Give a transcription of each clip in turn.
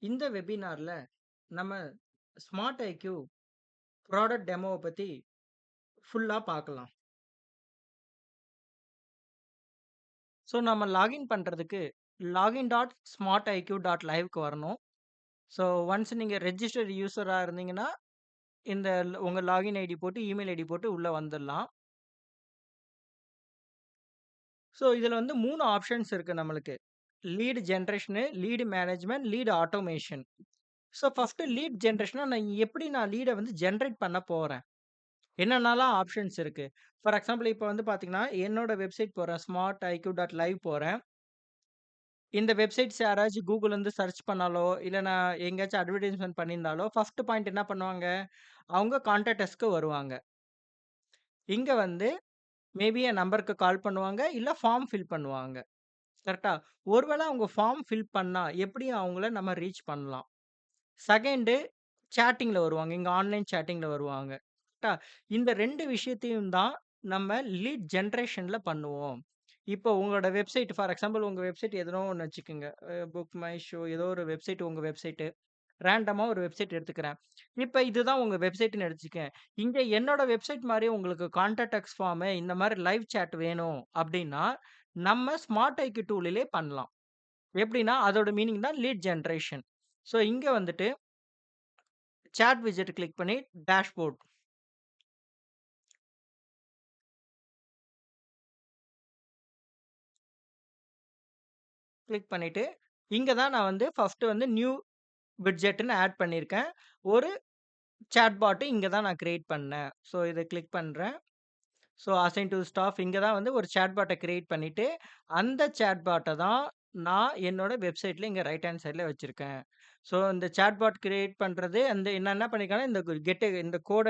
இந்த வெபினார்ல நம்ம smart IQ product டெமோவை பத்தி ஃபுல்லா பார்க்கலாம். ஸோ நம்ம லாகின் பண்றதுக்கு login.smartiq.liveக்கு வரணும். ஸோ ஒன்ஸ் நீங்க ரெஜிஸ்டர்ட் யூசரா இருந்தீங்கன்னா, இந்த உங்க லாகின் ஐடி போட்டு, இமெயில் ஐடி போட்டு உள்ள வந்துடலாம். ஸோ இதுல வந்து 3 ஆப்ஷன்ஸ் இருக்கு நம்மளுக்கு. Lead generation, lead management, lead automation. So first lead ஜெனரேஷன்னா நான் லீட வந்து ஜெனரேட் பண்ண போறேன். என்னென்னலாம் ஆப்ஷன்ஸ் இருக்கு. ஃபார் எக்ஸாம்பிள் இப்ப வந்து பார்த்தீங்கன்னா, என்னோட வெப்சைட் போறேன். smartiq.live போறேன். இந்த வெப்சைட்ஸ் யாராச்சும் Googleலருந்து சர்ச் பண்ணாலோ, இல்ல நான் எங்கேயாச்சும் அட்வர்டைஸ்மென்ட் பண்ணியிருந்தாலோ, ஃபர்ஸ்ட் பாயிண்ட் என்ன பண்ணுவாங்க? அவங்க கான்டாக்ட் அஸ்க்கு வருவாங்க. இங்க வந்து மேபி என் நம்பருக்கு கால் பண்ணுவாங்க, இல்ல ஃபார்ம் ஃபில் பண்ணுவாங்க. கரெக்ட்டா? ஒருவேள அவங்க ஃபார்ம் ஃபில் பண்ணா, எப்படி அவங்கள நம்ம ரீச் பண்ணலாம்? செகண்டு சேட்டிங்ல வருவாங்க. இங்க ஆன்லைன் சேட்டிங்ல வருவாங்க. கரெக்ட்டா? இந்த 2 விஷயத்தையும் தான் நம்ம லீட் ஜெனரேஷன்ல பண்ணுவோம். இப்போ உங்களோட வெப்சைட் ஃபார் எக்ஸாம்பிள் உங்க வெப்சைட் எதனோ ஒண்ணு வச்சுக்கங்க. புக் மை ஷோ ஏதோ ஒரு வெப்சைட் உங்க வெப்சைட்டு. ரேண்டமா ஒரு வெப்சைட் எடுத்துக்கிறேன். இப்ப இதுதான் உங்க வெப்சைட்ன்னு எடுத்துக்கங்க. இங்க என்னோட வெப்சைட் மாரியே உங்களுக்கு கான்டாக்ட் அஸ் ஃபார்மு இந்த மாரி லைவ் சாட் வேணும் அப்டின்னா, நம்ம ஸ்மார்ட் ஐக்யூ டூல்லிலே பண்ணலாம். எப்டின்னா அதோட மீனிங் தான் லீட் ஜெனரேஷன். ஸோ இங்க வந்துட்டு சாட் விட்ஜெட் கிளிக் பண்ணி டேஷ்போர்ட் கிளிக் பண்ணிட்டு, இங்க தான் நான் வந்து ஃபர்ஸ்ட்டு வந்து நியூ விட்ஜெட்ன்னு ஆட் பண்ணியிருக்கேன். ஒரு சாட் பாட் இங்க தான் நான் கிரியேட் பண்ணேன். ஸோ இத கிளிக் பண்றேன். ஸோ அசைன் டூ ஸ்டாஃப் இங்க தான் வந்து ஒரு சாட் பாட்ட கிரியேட் பண்ணிட்டு, அந்த சாட் பாட்ட தான் நான் என்னோட வெப்சைட்ல இங்க ரைட் ஹேண்ட் சைட்ல வச்சிருக்கேன். ஸோ இந்த சாட் பாட் கிரியேட் பண்றது அந்த நான் என்ன பண்ணியிருக்கேன்னா, இந்த கோட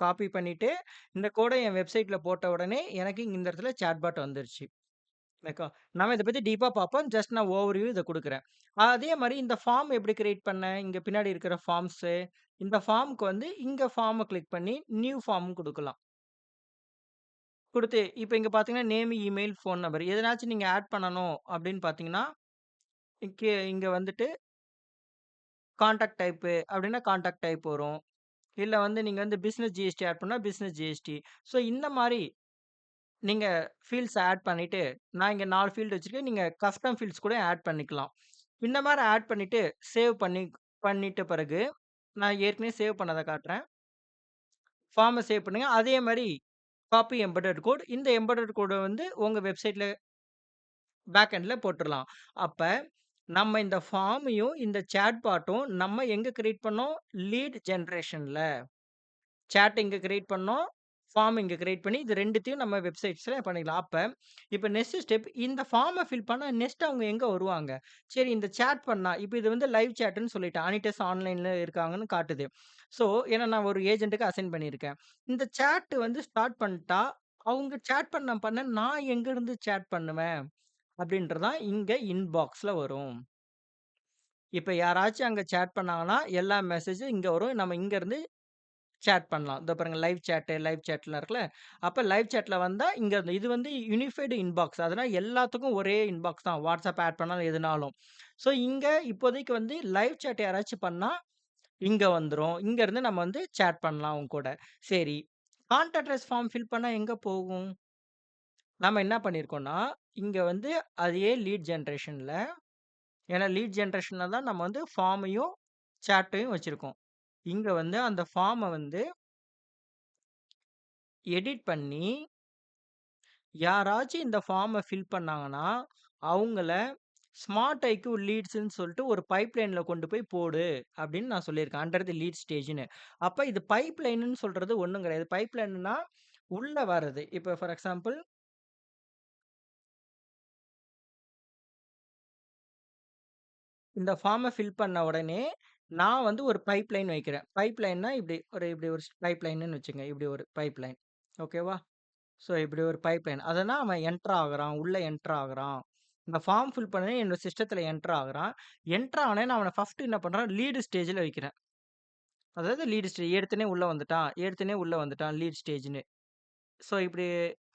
காப்பி பண்ணிட்டு, இந்த கோட என் வெப்சைட்ல போட்ட உடனே எனக்கு இந்த இடத்துல சாட் பாட் வந்துருச்சு. ஓகேவா? நம்ம இத பத்தி டீப்பா பார்ப்போம். ஜஸ்ட் நான் ஓவர்வியூ இத குடுக்குறேன். அதே மாரி இந்த ஃபார்ம் எப்படி கிரியேட் பண்ணேன்? இங்க பின்னாடி இருக்கிற ஃபார்ம்ஸு, இந்த ஃபார்ம்க்கு வந்து இங்க ஃபார்ம கிளிக் பண்ணி நியூ ஃபார்ம் குடுக்கலாம். குடுத்து இப்ப இங்க பார்த்தீங்கன்னா, நேம், இமெயில், ஃபோன் நம்பர் எதனாச்சும் நீங்க ஆட் பண்ணணும் அப்படின்னு பார்த்தீங்கன்னா, இங்க வந்துட்டு கான்டாக்ட் டைப்பு அப்படின்னா கான்டாக்ட் டைப் வரும். இல்ல வந்து நீங்க வந்து பிசினஸ் ஜிஎஸ்டி ஆட் பண்ணா பிசினஸ் ஜிஎஸ்டி. ஸோ இந்த மாரி நீங்க ஃபீல்ட்ஸ் ஆட் பண்ணிட்டு, நான் இங்க 4 ஃபீல்ட் வச்சிருக்கேன். நீங்க கஸ்டம் ஃபீல்ட்ஸ் கூட ஆட் பண்ணிக்கலாம். இந்த மாரி ஆட் பண்ணிட்டு, சேவ் பண்ணிட்ட பிறகு, நான் ஏற்கனவே சேவ் பண்ணத காட்டுறேன். ஃபார்ம சேவ் பண்ணுங்க. அதே மாரி காப்பி எம்பெடட் கோட். இந்த எம்பெடட் கோட வந்து உங்க வெப்சைட்ல பேக் எண்ட்ல போட்டுறலாம். அப்ப நம்ம இந்த ஃபார்மையும், இந்த சாட் பாட்டும் நம்ம எங்க கிரியேட் பண்ணோம்? லீட் ஜெனரேஷன்ல. சாட் இங்க கிரியேட் பண்ணோம். ஃபார்ம் இங்க கிரியேட் பண்ணி இது 2த்தையும் நம்ம வெப்சைட்ஸ்ல பண்ணிக்கலாம். அப்ப இப்ப நெக்ஸ்ட் ஸ்டெப் இந்த ஃபார்ம ஃபில் பண்ணா நெக்ஸ்ட் அவங்க எங்க வருவாங்க? சரி இந்த சாட் பண்ணா இப்ப இது வந்து லைவ் சாட்ன்னு சொல்லிட்டேன். அனிடெஸ் ஆன்லைன்ல இருக்காங்கன்னு காட்டுது. ஸோ ஏன்னா நான் ஒரு ஏஜென்ட்க்கு அசைன் பண்ணியிருக்கேன். இந்த சாட் வந்து ஸ்டார்ட் பண்ணிட்டா, அவங்க சாட் பண்ண நான் எங்கருந்து சாட் பண்ணுவேன்? அப்படின்றது தான் இங்க இன்பாக்ஸ்ல வரும். இப்ப யாராச்சும் அங்க சாட் பண்ணாங்கன்னா, எல்லா மெசேஜும் இங்க வரும். நம்ம இங்கருந்து சாட் பண்ணலாம். இதோ பாருங்க லைவ் சாட்லாம் இருக்குல்ல. அப்ப லைவ் சாட்ல வந்தா இங்க இது வந்து யுனிஃபைடு இன்பாக்ஸ். அதனால எல்லாத்துக்கும் ஒரே இன்பாக்ஸ் தான். WhatsApp ஆட் பண்ணாலும் எதுனாலும். ஸோ இங்க இப்போதைக்கு வந்து லைவ் சாட் யாராச்சும் பண்ணா, இங்க வந்துரும். இங்க இருந்து நம்ம வந்து சாட் பண்ணலாம் அவங்க கூட. சரி. கான்டாக்ட் அஸ் ஃபார்ம் ஃபில் பண்ணா எங்க போகும்? நம்ம என்ன பண்ணியிருக்கோம்னா, இங்க வந்து அதே லீட் ஜெனரேஷன்ல ஏன்னா லீட் ஜெனரேஷன்ல தான் நம்ம வந்து ஃபார்மையும், சாட்டையும் வச்சிருக்கோம். இங்க வந்து அந்த ஃபார்ம வந்து எடிட் பண்ணி யாராச்சும் இந்த ஃபார்ம ஃபில் பண்ணாங்கன்னா, அவங்கள ஸ்மார்ட் ஐக்யூ லீட்ஸ்ன்னு சொல்லிட்டு ஒரு பைப்லைன்ல கொண்டு போய் போடு அப்படின்னு நான் சொல்லியிருக்கேன். அண்டர் தி லீட் ஸ்டேஜ்ன்னு. அப்ப இது பைப்லைன்னு சொல்றது ஒண்ணும் கிடையாது. பைப்லைன்னா உள்ள வர்றது. இப்ப ஃபார் எக்ஸாம்பிள் இந்த ஃபார்ம ஃபில் பண்ண உடனே நான் வந்து ஒரு பைப்லைன் வைக்கிறேன். பைப்லைன்னா இப்படி ஒரு பைப்லைன்னு வச்சுக்கங்க. இப்படி ஒரு பைப்லைன். ஓகேவா? ஸோ இப்படி ஒரு பைப்லைன். அதனா அவன் என்டர் ஆகுறான். உள்ள என்டர் ஆகுறான். இந்த ஃபார்ம் ஃபில் பண்ணி என்னோட சிஸ்டத்துல என்டர் ஆகுறான். என்டர் ஆனோனே நான் அவன ஃபர்ஸ்ட் என்ன பண்றேன், லீட் ஸ்டேஜ்ல வைக்கிறேன். அதாவது லீட் ஸ்டேஜ் எடுத்தோனே உள்ள வந்துட்டான். எடுத்தோனே உள்ள வந்துட்டான் லீட் ஸ்டேஜ்ன்னு. ஸோ இப்படி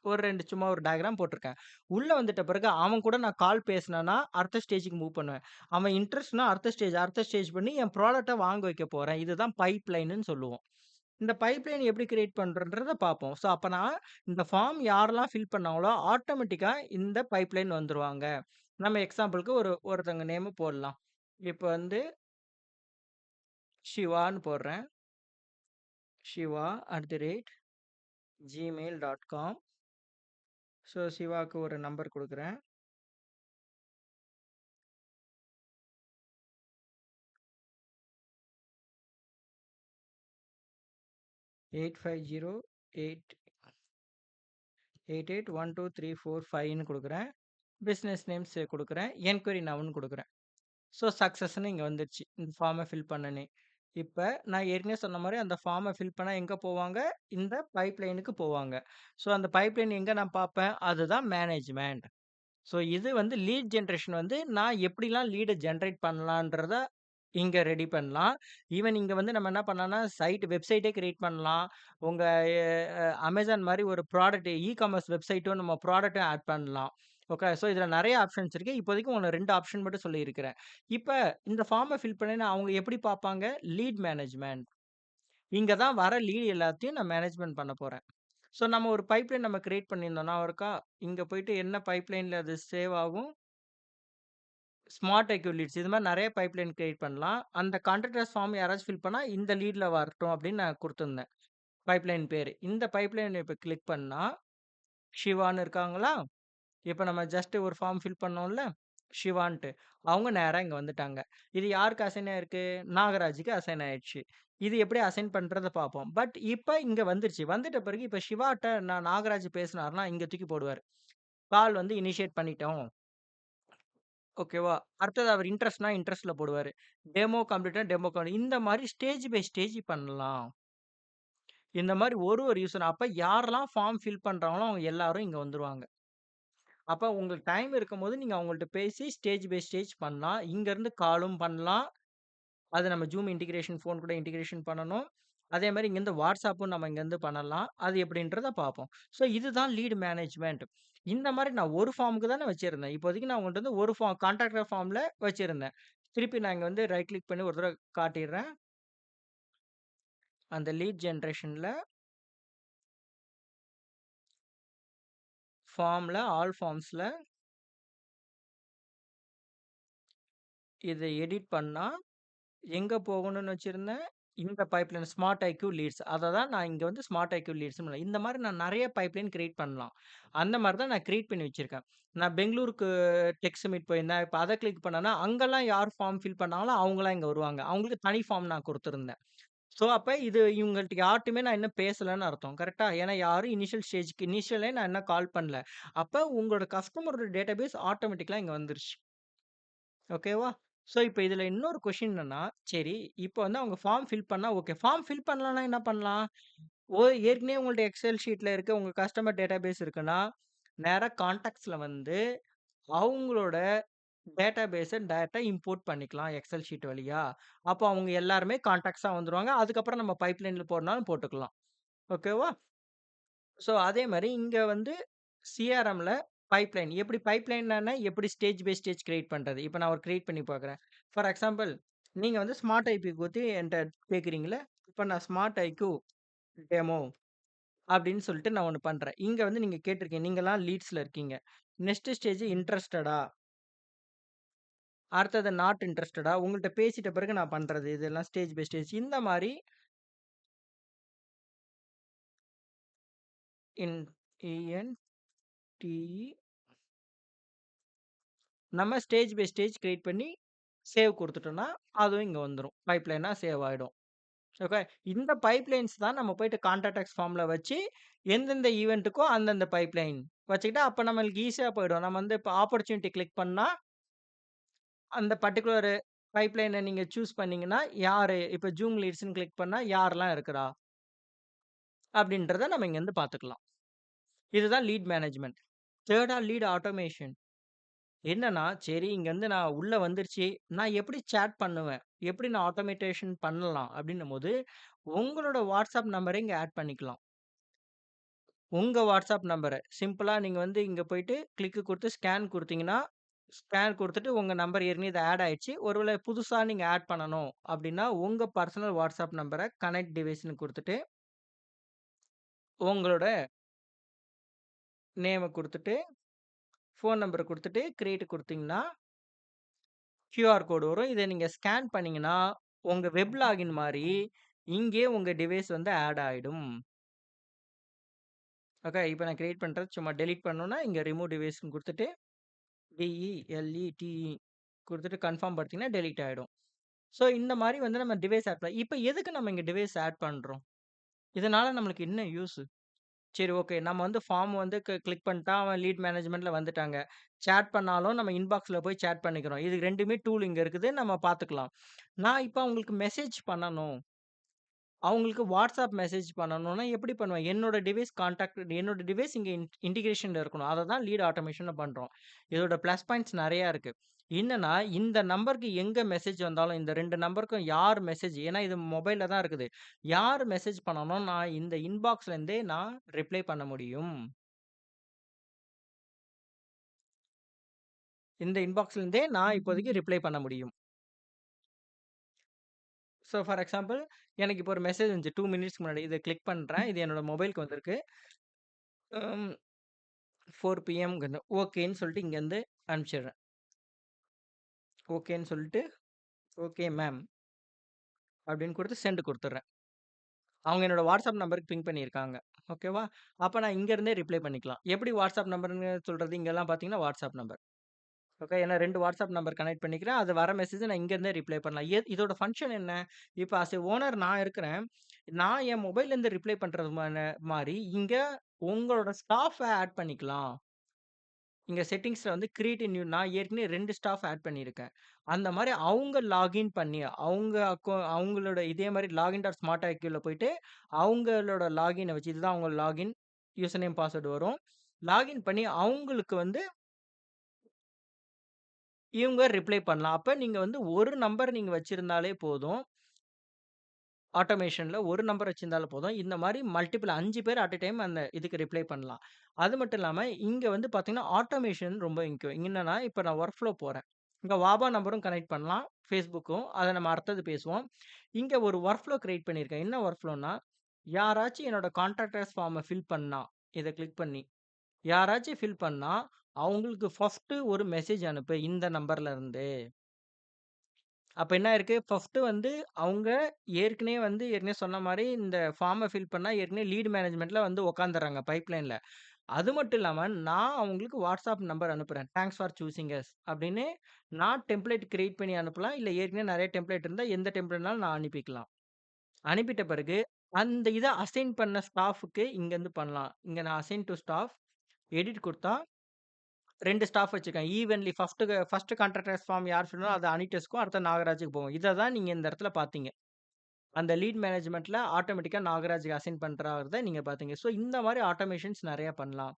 ஒரு 2 சும்மா ஒரு டயகிராம் போட்டிருக்கேன். உள்ள வந்துட்ட பிறகு அவன் கூட நான் கால் பேசினேன்னா, அடுத்த ஸ்டேஜ்க்கு மூவ் பண்ணுவேன். அவன் இன்ட்ரெஸ்ட்னா அடுத்த ஸ்டேஜ் பண்ணி என் ப்ராடக்ட்ட வாங்க வைக்க போறேன். இதுதான் பைப்லைன்னு சொல்லுவோம். இந்த பைப்லைன் எப்படி கிரியேட் பண்றோன்றத பார்ப்போம். ஸோ அப்ப நான் இந்த ஃபார்ம் யாரெல்லாம் ஃபில் பண்ணாங்களோ, ஆட்டோமேட்டிக்கா இந்த பைப்லைன் வந்துருவாங்க. நம்ம எக்ஸாம்பிள்க்கு ஒருத்தவங்க நேம போடலாம். இப்ப வந்து சிவான்னு போடுறேன். shiva@gmail.com. ஸோ சிவாக்கு ஒரு நம்பர் குடுக்குறேன். 8508881234 குடுக்குறேன். பிசினஸ் நேம்ஸ் குடுக்குறேன். என்குயரி நௌன்னு குடுக்குறேன். ஸோ சக்சஸ்ன்னு இங்க வந்துருச்சு. இந்த ஃபார்ம ஃபில் பண்ணனே. இப்ப நான் ஏற்கனவே சொன்ன மாரி அந்த ஃபார்ம ஃபில் பண்ணா எங்க போவாங்க? இந்த பைப்லைனுக்கு போவாங்க. ஸோ அந்த பைப்லைன் எங்க நான் பார்ப்பேன்? அதுதான் மேனேஜ்மென்ட். ஸோ இது வந்து லீட் ஜெனரேஷன் வந்து நான் எப்படிலாம் லீட ஜெனரேட் பண்ணலான்றத இங்க ரெடி பண்ணலாம். ஈவன் இங்க வந்து நம்ம என்ன பண்ணலாம்னா, வெப்சைட்டே கிரியேட் பண்ணலாம். உங்க Amazon மாரி ஒரு ப்ராடக்ட் காமர்ஸ் வெப்சைட்டும் நம்ம ப்ராடக்ட்டும் ஆட் பண்ணலாம். ஓகே. ஸோ இதுல நெறைய ஆப்ஷன்ஸ் இருக்கு. இப்போதைக்கு உங்களுக்கு 2 ஆப்ஷன் மட்டும் சொல்லியிருக்கிறேன். இப்ப இந்த ஃபார்ம ஃபில் பண்ணேன்னா அவங்க எப்படி பார்ப்பாங்க? Lead management. இங்க தான் வர லீட் எல்லாத்தையும் நான் மேனேஜ்மென்ட் பண்ண போறேன். ஸோ நம்ம ஒரு பைப்லைன் நம்ம கிரியேட் பண்ணியிருந்தோம். ஞாபகம் இருக்கா? இங்க போயிட்டு என்ன பைப்லைன்ல அது சேவ் ஆகும்? Smart IQ leads. இது மாரி நெறைய பைப்லைன் கிரியேட் பண்ணலாம். அந்த கான்ட்ராக்டர்ஸ் ஃபார்ம் யாராச்சும் ஃபில் பண்ணா, இந்த லீட்ல வரட்டும் அப்படின்னு நான் குடுத்துருந்தேன். பைப்லைன் பேரு. இந்த பைப்லைன் இப்ப கிளிக் பண்ணா, ஷிவான்னு இருக்காங்களா? இப்ப நம்ம ஜஸ்ட் ஒரு ஃபார்ம் ஃபில் பண்ணோம்ல, ஷிவான்ட்டு. அவங்க நேரா இங்க வந்துட்டாங்க. இது யாருக்கு அசைன் ஆயிருக்கு? நாகராஜுக்கு அசைன் ஆயிடுச்சு. இது எப்படி அசைன் பண்றத பார்ப்போம். பட் இப்ப இங்க வந்துருச்சு. வந்துட்ட பிறகு இப்ப சிவாட்ட நான் நாகராஜ் பேசினாருன்னா, இங்க தூக்கி போடுவாரு. கால் வந்து இனிஷியேட் பண்ணிட்டோம். ஓகேவா? அடுத்தது அவர் இன்ட்ரெஸ்ட்னா இன்ட்ரெஸ்ட்ல போடுவாரு. டெமோ கம்ப்ளீட்னா இந்த மாரி ஸ்டேஜ் பை ஸ்டேஜ் பண்ணலாம். இந்த மாரி ஒரு யூசர் அப்ப யாரெல்லாம் ஃபார்ம் ஃபில் பண்றாங்களோ, அவங்க எல்லாரும் இங்க வந்துருவாங்க. அப்ப உங்களுக்கு டைம் இருக்கும்போது நீங்க அவங்கள்ட்ட பேசி ஸ்டேஜ் பை ஸ்டேஜ் பண்ணலாம். இங்கருந்து காலும் பண்ணலாம். அது நம்ம Zoom இன்டிகிரேஷன் ஃபோன் கூட இன்டிகிரேஷன் பண்ணணும். அதே மாரி இங்கருந்து WhatsAppம் நம்ம இங்கருந்து பண்ணலாம். அது எப்படின்றத பார்ப்போம். ஸோ இதுதான் லீட் மேனேஜ்மென்ட். இந்த மாரி நான் ஒரு ஃபார்ம்க்கு தானே வச்சிருந்தேன். இப்போதைக்கு நான் உங்கள்ட்ட வந்து ஒரு கான்ட்ராக்டர் ஃபார்ம்ல வச்சிருந்தேன். திருப்பி நான் இங்க வந்து ரைட் கிளிக் பண்ணி ஒரு தடவ காட்டிர்றேன். அந்த லீட் ஜெனரேஷன்ல ஃபார்ம்ல ஆல் ஃபார்ம்ஸ்ல இத எடிட் பண்ணா எங்க போகணும்னு வச்சிருந்தேன்? இந்த பைப்லைன் ஸ்மார்ட் ஐக்யூ லீட்ஸ். அத தான் நான் இங்க வந்து ஸ்மார்ட் ஐக்யூ லீட்ஸ்ன்னு இந்த மாரி நான் நெறைய பைப்லைன் கிரியேட் பண்ணலாம். அந்த மாரி தான் நான் கிரியேட் பண்ணி வச்சிருக்கேன். நான் பெங்களூருக்கு டெக் சமிட் போயிருந்தேன். இப்ப அத கிளிக் பண்ணேன்னா, அங்கலாம் யார் ஃபார்ம் ஃபில் பண்ணாங்களோ அவங்கலாம் இங்க வருவாங்க. அவங்களுக்கு தனி ஃபார்ம் நான் குடுத்திருந்தேன். ஸோ, அப்ப இது இவங்கள்ட்ட யார்ட்டயுமே நான் இன்னும் பேசலன்னு அர்த்தம். கரெக்ட்டா? ஏன்னா யாரும் இனிஷியலே நான் இன்னும் கால் பண்ணல. அப்ப உங்களோட கஸ்டமரோட டேட்டாபேஸ் ஆட்டோமேட்டிக்கலா இங்க வந்துருச்சு. ஓகேவா? ஸோ, இப்ப இதுல இன்னொரு கொஸ்டின் என்னன்னா, சரி இப்ப வந்து அவங்க ஃபார்ம் ஃபில் பண்ணா ஓகே. ஃபார்ம் ஃபில் பண்ணலன்னா என்ன பண்ணலாம்? ஏற்கனவே உங்கள்ட்ட எக்ஸெல் ஷீட்ல இருக்க உங்க கஸ்டமர் டேட்டாபேஸ் இருக்குன்னா, நேரா கான்டாக்ட்ஸ்ல வந்து அவங்களோட டேட்டாபேஸ டைரக்ட்டா இம்போர்ட் பண்ணிக்கலாம் எக்ஸெல் ஷீட் வழியா. அப்போ அவங்க எல்லாருமே கான்டாக்ட்ஸா வந்துருவாங்க. அதுக்கப்புறம் நம்ம பைப்லைன்ல போடனாலும் போட்டுக்கலாம். ஓகேவா? ஸோ, அதே மாரி இங்க வந்து சிஆர்எம்ல பைப்லைன். எப்படி பைப்லைன்னா எப்படி ஸ்டேஜ் பை ஸ்டேஜ் கிரியேட் பண்றது? இப்ப நான் ஒரு கிரியேட் பண்ணி பார்க்குறேன். ஃபார் எக்ஸாம்பிள் நீங்க வந்து ஸ்மார்ட் ஐபி பத்தி என்ட்ட கேட்கிறீங்கள்ல. இப்ப நான் ஸ்மார்ட் ஐக்யூ டெமோ அப்படின்னு சொல்லிட்டு நான் ஒண்ணு பண்றேன். இங்க வந்து நீங்க கேட்டிருக்கீங்க. நீங்கலாம் லீட்ஸ்ல இருக்கீங்க. நெக்ஸ்ட் ஸ்டேஜ் இன்ட்ரஸ்டடா? அடுத்தது நாட் இன்ட்ரஸ்டடா? உங்கள்ட்ட பேசிட்ட பிறகு நான் பண்றது. இதெல்லாம் ஸ்டேஜ் பை ஸ்டேஜ். இந்த மாரி இன் இஎன்டிஇ நம்ம ஸ்டேஜ் பை ஸ்டேஜ் கிரியேட் பண்ணி சேவ் குடுத்துட்டோம்னா, அதுவும் இங்க வந்துரும். பைப்லைனா சேவ் ஆயிடும். ஓகே. இந்த பைப்லைன்ஸ் தான் நம்ம போயிட்டு கான்டாக்ட் ஃபார்ம்ல வச்சு, எந்தெந்த ஈவென்ட்‌க்கோ அந்தந்த பைப்லைன் வச்சுக்கிட்டா, அப்ப நம்மளுக்கு ஈஸியா போயிடும். நம்ம வந்து இப்ப ஆப்பர்ச்சுனிட்டி கிளிக் பண்ணா, அந்த பர்ட்டிகுலர் பைப்லைன நீங்க சூஸ் பண்ணீங்கன்னா, யாரு இப்ப ஜூம் லீட்ஸ்ன்னு கிளிக் பண்ணா யாரெல்லாம் இருக்கிறா? அப்படின்றத நம்ம இங்கருந்து பார்த்துக்கலாம். இதுதான் லீட் மேனேஜ்மென்ட். 3 lead automation. என்னன்னா, சரி இங்க வந்து நான் உள்ள வந்துருச்சு. நான் எப்படி சேட் பண்ணுவேன்? எப்படி நான் ஆட்டோமேட்டேஷன் பண்ணலாம்? அப்படின்னும்போது, உங்களோட WhatsApp நம்பர இங்க ஆட் பண்ணிக்கலாம். உங்க வாட்ஸ்அப் நம்பர சிம்பிளா நீங்க வந்து இங்க போயிட்டு கிளிக் குடுத்து ஸ்கேன் குடுத்தீங்கன்னா, ஸ்கேன் குடுத்துட்டு உங்க நம்பர் ஏற்கனவே இது ஆட் ஆயிடுச்சு. ஒருவேளை புதுசா நீங்க ஆட் பண்ணணும் அப்டின்னா, உங்க பர்சனல் வாட்ஸ்அப் நம்பர கனெக்ட் டிவைஸ்ன்னு குடுத்துட்டு, உங்களோட நேம குடுத்துட்டு, ஃபோன் நம்பர குடுத்துட்டு, கிரியேட் குடுத்தீங்கன்னா, கியூஆர் கோடு வரும். இத நீங்க ஸ்கேன் பண்ணீங்கன்னா, உங்க வெப் லாகின் மாரி இங்கேயே உங்க டிவைஸ் வந்து ஆட் ஆயிடும். ஓகே. இப்ப நான் கிரியேட் பண்றது சும்மா டெலீட் பண்ணணும்னா, இங்க ரிமூவ் டிவைஸ்ன்னு குடுத்துட்டு, DELETE குடுத்துட்டு கன்ஃபார்ம் படுத்தீங்கன்னா டெலீட் ஆயிடும். ஸோ இந்த மாரி வந்து நம்ம டிவைஸ் ஆட் இப்ப எதுக்கு நம்ம இங்க டிவைஸ் ஆட் பண்றோம்? இதனால நம்மளுக்கு என்ன யூஸ்? சரி ஓகே. நம்ம வந்து ஃபார்ம் வந்து கிளிக் பண்ணிட்டா, அவன் லீட் மேனேஜ்மென்ட்ல வந்துட்டாங்க. சேட் பண்ணாலும் நம்ம இன்பாக்ஸ்ல போய் சேட் பண்ணிக்கிறோம். இது 2மே டூல் இங்க இருக்குது. நம்ம பார்த்துக்கலாம். நான் இப்ப அவங்களுக்கு மெசேஜ் பண்ணணும். அவங்களுக்கு WhatsApp மெசேஜ் பண்ணணும்னா எப்படி பண்ணுவேன்? என்னோட டிவைஸ் இங்க இன்டிகிரேஷன்ல இருக்கணும். அத தான் லீட் ஆட்டோமேஷன்ல பண்றோம். இதோட பிளஸ் பாயிண்ட்ஸ் நெறையா இருக்கு. என்னன்னா, இந்த நம்பருக்கு எங்க மெசேஜ் வந்தாலும், இந்த 2 நம்பருக்கும் யார் மெசேஜ் ஏன்னா இது மொபைல்ல தான் இருக்குது. யார் மெசேஜ் பண்ணாலும் நான் இந்த இன்பாக்ஸ்ல இருந்தே நான் ரிப்ளை பண்ண முடியும். இந்த இன்பாக்ஸ்ல இருந்தே நான் இப்போதைக்கு ரிப்ளை பண்ண முடியும். ஃபார் எக்ஸாம்பிள் எனக்கு இப்போ ஒரு மெசேஜ் வந்துச்சு 2 மினிட்ஸ்க்கு முன்னாடி. இத கிளிக் பண்றேன். இது என்னோட மொபைலுக்கு வந்திருக்கு. ம் 4 பிஎம்ங்குது. ஓகேன்னு சொல்லிட்டு இங்கேருந்து அனுப்பிச்சிடுறேன். ஓகேன்னு சொல்லிட்டு, ஓகே மேம் அப்படின்னு குடுத்து சென்ட் குடுத்துடுறேன். அவங்க என்னோட வாட்ஸ்அப் நம்பருக்கு பிங் பண்ணியிருக்காங்க. ஓகேவா? அப்ப நான் இங்க இருந்தே ரிப்ளை பண்ணிக்கலாம். எப்படி வாட்ஸ்அப் நம்பர்ன்னு சொல்றது? இங்கலாம் பார்த்தீங்கன்னா வாட்ஸ்அப் நம்பர். ஓகே. ஏன்னா 2 வாட்ஸ்அப் நம்பர் கனெக்ட் பண்ணிக்கிறேன். அது வர மெசேஜ நான் இங்க இருந்தே ரிப்ளை பண்ணலாம். இதோட ஃபங்ஷன் என்ன? இப்ப ஓனர் நான் இருக்கிறேன். நான் என் மொபைல்லேருந்து ரிப்ளை பண்றது மாரி இங்க உங்களோட ஸ்டாஃப்ப ஆட் பண்ணிக்கலாம். இங்க செட்டிங்ஸ்ல வந்து கிரியேட் நியூ நான் ஏற்கனவே 2 ஸ்டாஃப் ஆட் பண்ணியிருக்கேன். அந்த மாரி அவங்க லாகின் பண்ணி, அவங்களோட இதே மாரி லாகின் டாட் ஸ்மார்ட் ஐக்யூல போயிட்டு, அவங்களோட லாகின வச்சு இதுதான் அவங்க லாகின், யூசர் நேம், பாஸ்வேர்ட் வரும். லாகின் பண்ணி அவங்களுக்கு வந்து இவங்க ரிப்ளை பண்ணலாம். அப்ப நீங்க வந்து ஒரு நம்பர் நீங்க வச்சிருந்தாலே போதும். ஆட்டோமேஷன்ல ஒரு நம்பர் வச்சிருந்தாலும் போதும். இந்த மாரி மல்டிபிள் 5 பேர் அட் அ டைம் அந்த இதுக்கு ரிப்ளை பண்ணலாம். அது மட்டும் இல்லாம, இங்க வந்து பார்த்தீங்கன்னா, ஆட்டோமேஷன் ரொம்ப முக்கியம். என்னன்னா, இப்ப நான் வொர்க் ஃப்ளோ போறேன். இங்க வாபா நம்பரும் கனெக்ட் பண்ணலாம். Facebookக்கும். அத நம்ம அடுத்தது பேசுவோம். இங்க ஒரு வொர்க் ஃப்ளோ கிரியேட் பண்ணியிருக்கேன். என்ன வொர்க் ஃப்ளோன்னா, யாராச்சும் என்னோட கான்டாக்டர்ஸ் ஃபார்ம ஃபில் பண்ணா, இத கிளிக் பண்ணி, யாராச்சும் ஃபில் பண்ணா, அவங்களுக்கு ஃபர்ஸ்ட்டு ஒரு மெசேஜ் அனுப்பு இந்த நம்பர்ல இருந்து. அப்ப என்ன ஆயிருக்கு, ஃபர்ஸ்ட்டு வந்து அவங்க ஏற்கனவே சொன்ன மாரி இந்த ஃபார்ம ஃபில் பண்ணா ஏற்கனவே லீட் மேனேஜ்மென்ட்ல வந்து உட்காந்துர்றாங்க பைப்லைன்ல. அது மட்டும் இல்லாம, நான் அவங்களுக்கு WhatsApp நம்பர் அனுப்புறேன். தேங்க்ஸ் ஃபார் சூசிங் அஸ் அப்படின்னு நான் டெம்ப்ளேட் கிரியேட் பண்ணி அனுப்பலாம். இல்ல ஏற்கனவே நெறைய டெம்ப்ளேட் இருந்தா எந்த டெம்ப்ளேட்னாலும் நான் அனுப்பிக்கலாம். அனுப்பிட்ட பிறகு அந்த இத அசைன் பண்ண ஸ்டாஃப்க்கு இங்கருந்து பண்ணலாம். இங்க நான் அசைன் டூ ஸ்டாஃப் எடிட் குடுத்தா 2 ஸ்டாஃப் வச்சிருக்கேன். ஈவன்லி ஃபர்ஸ்ட் கான்ட்ராக்டர்ஸ் ஃபார்ம் யார் ஃபில் பண்ணாலும் அது அனிடெஸ்க்கும், அடுத்து நாகராஜுக்கு போகும். இத தான் நீங்க இந்த இடத்துல பார்த்தீங்க. அந்த லீட் மேனேஜ்மென்ட்ல ஆட்டோமேட்டிக்கா நாகராஜுக்கு அசைன் பண்றத நீங்க பார்த்தீங்க. இந்த மாரி ஆட்டோமேஷன்ஸ் நெறைய பண்ணலாம்.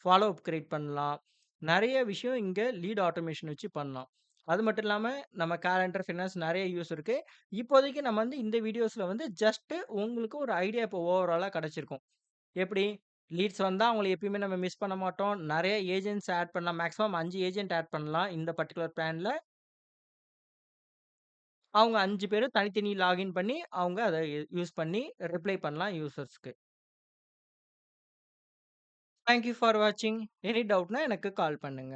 ஃபாலோ அப் கிரியேட் பண்ணலாம். நெறைய விஷயம் இங்க லீட் ஆட்டோமேஷன் வச்சு பண்ணலாம். அது மட்டும் இல்லாம நம்ம கேலண்டர், ஃபினான்ஸ் நெறைய யூஸ் இருக்கு. இப்போதைக்கு நம்ம வந்து இந்த வீடியோஸ்ல வந்து ஜஸ்ட் உங்களுக்கு ஒரு ஐடியா இப்போ ஓவராலா கிடைச்சிருக்கும். எப்படி? லீட்ஸ் வந்தா அவங்கள எப்பயுமே நம்ம மிஸ் பண்ண மாட்டோம். நெறைய ஏஜென்ட்ஸ் ஆட் பண்ணலாம். மேக்ஸிமம் 5 ஏஜென்ட் ஆட் பண்ணலாம். இந்த பர்ட்டிகுலர் பிளான்ல. அவங்க 5 பேரும் தனித்தனி லாகின் பண்ணி, அவங்க அத யூஸ் பண்ணி ரிப்ளை பண்ணலாம் யூசர்ஸ்க்கு. தேங்க் யூ ஃபார் வாட்சிங். எனி டவுட்னா எனக்கு கால் பண்ணுங்க.